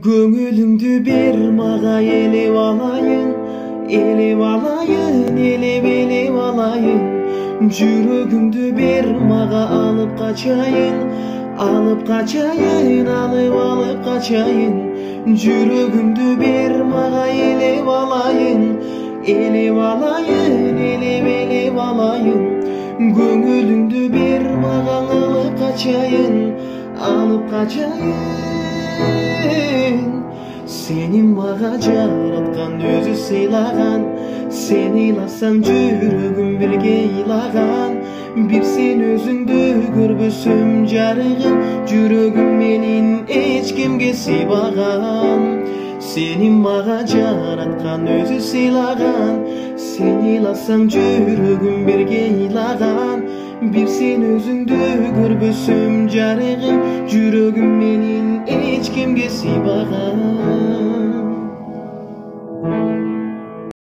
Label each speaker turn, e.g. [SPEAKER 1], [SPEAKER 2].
[SPEAKER 1] Көңіліңді бер маға елеп алайын, елеп алайын, елеп алайын. Жүрегіңді бер маға алып қачайын, алып қачайын, алып қачайын. Жүрегіңді бер маға елеп алайын, елеп алайын, елеп алайын. Көңіліңді бер маған алып қачайын, алып қачайын. Seni mağa жаратқан өзі сыйлаған, сен иласаң жүрегім бірге илаған. Bir sen өзіңді көрбөсөм жарығым, жүрегім менен эч кимге сыйбаган. Seni mağa жаратқан өзі сыйлаган, сен иласаң жүрегім бірге илаған. Bir sen özündü görбөсөм жарығым, жүрегім менен эч кимге сыйбаган.